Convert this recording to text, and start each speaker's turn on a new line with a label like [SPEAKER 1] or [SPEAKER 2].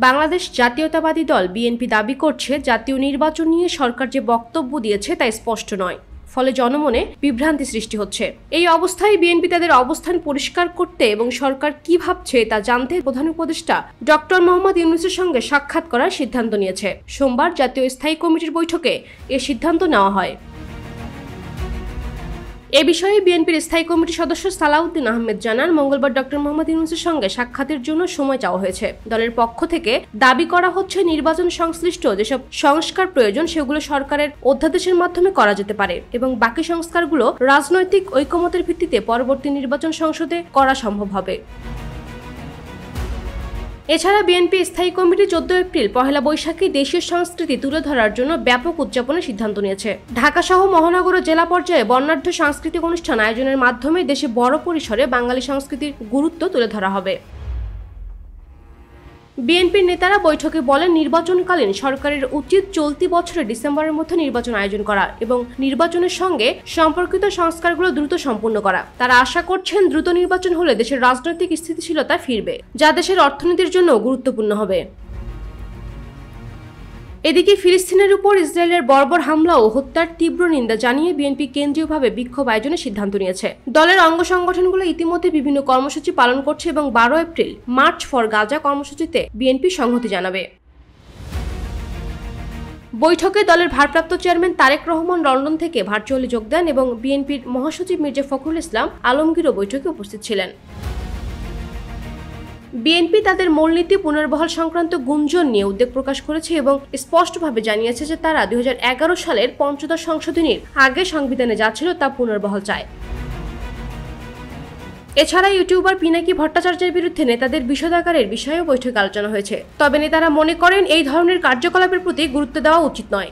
[SPEAKER 1] বাংলাদেশ জাতীয়তাবাদী দল বিএনপি দাবি করছে জাতীয় নির্বাচন নিয়ে সরকার যে বক্তব্য দিয়েছে তা স্পষ্ট নয়, ফলে জনমনে বিভ্রান্তি সৃষ্টি হচ্ছে। এই অবস্থায় বিএনপি তাদের অবস্থান পরিষ্কার করতে এবং সরকার কি ভাবছে তা জানতে প্রধান উপদেষ্টা ডক্টর মোহাম্মদ ইউনূসের সঙ্গে সাক্ষাৎ করার সিদ্ধান্ত নিয়েছে। সোমবার জাতীয় স্থায়ী কমিটির বৈঠকে এ সিদ্ধান্ত নেওয়া হয়। এ বিষয়ে বিএনপির স্থায়ী কমিটির সদস্য সালাউদ্দিন আহমেদ জানান, মঙ্গলবার ডক্টর মোহাম্মদ ইউনূসের সঙ্গে সাক্ষাতের জন্য সময় চাওয়া হয়েছে। দলের পক্ষ থেকে দাবি করা হচ্ছে নির্বাচন সংশ্লিষ্ট যেসব সংস্কার প্রয়োজন সেগুলো সরকারের অধ্যাদেশের মাধ্যমে করা যেতে পারে এবং বাকি সংস্কারগুলো রাজনৈতিক ঐকমত্যের ভিত্তিতে পরবর্তী নির্বাচন সংসদে করা সম্ভব হবে। এছাড়া বিএনপি স্থায়ী কমিটি 14 এপ্রিল পহেলা বৈশাখে দেশীয় সংস্কৃতি তুলে ধরার জন্য ব্যাপক উদযাপনের সিদ্ধান্ত নিয়েছে। ঢাকা সহ মহানগর ও জেলা পর্যায়ে বর্ণাঢ্য সাংস্কৃতিক অনুষ্ঠান আয়োজনের মাধ্যমে দেশে বড় পরিসরে বাঙালি সংস্কৃতির গুরুত্ব তুলে ধরা হবে। বিএনপির নেতারা বৈঠকে বলেন, নির্বাচনকালীন সরকারের উচিত চলতি বছরের ডিসেম্বরের মধ্যে নির্বাচন আয়োজন করা এবং নির্বাচনের সঙ্গে সম্পর্কিত সংস্কারগুলো দ্রুত সম্পূর্ণ করা। তারা আশা করছেন দ্রুত নির্বাচন হলে দেশের রাজনৈতিক স্থিতিশীলতা ফিরবে, যা দেশের অর্থনীতির জন্য গুরুত্বপূর্ণ হবে। এদিকে ফিলিস্তিনের উপর ইসরায়েলের বর্বর হামলা ও হত্যার তীব্র নিন্দা জানিয়ে বিএনপি কেন্দ্রীয়ভাবে বিক্ষোভ আয়োজনের সিদ্ধান্ত নিয়েছে। দলের অঙ্গ সংগঠনগুলো ইতিমধ্যে বিভিন্ন কর্মসূচি পালন করছে এবং 12 এপ্রিল মার্চ ফর গাজা কর্মসূচিতে বিএনপি সংহতি জানাবে। বৈঠকে দলের ভারপ্রাপ্ত চেয়ারম্যান তারেক রহমান লন্ডন থেকে ভার্চুয়ালি যোগ দেন এবং বিএনপির মহাসচিব মির্জা ফখরুল ইসলাম আলমগীরও বৈঠকে উপস্থিত ছিলেন। বিএনপি তাদের মূলনীতি পুনর্বহাল সংক্রান্ত গুঞ্জন নিয়ে উদ্বেগ প্রকাশ করেছে এবং স্পষ্টভাবে জানিয়েছে যে তারা 2011 সালের পঞ্চদশ সংশোধনীর আগে সংবিধানে যা ছিল তা পুনর্বহাল চায়। এছাড়া ইউটিউবার পিনাকি ভট্টাচার্যের বিরুদ্ধে নেতাদের বিষোদাগারের বিষয়েও বৈঠকে আলোচনা হয়েছে। তবে নেতারা মনে করেন এই ধরনের কার্যকলাপের প্রতি গুরুত্ব দেওয়া উচিত নয়।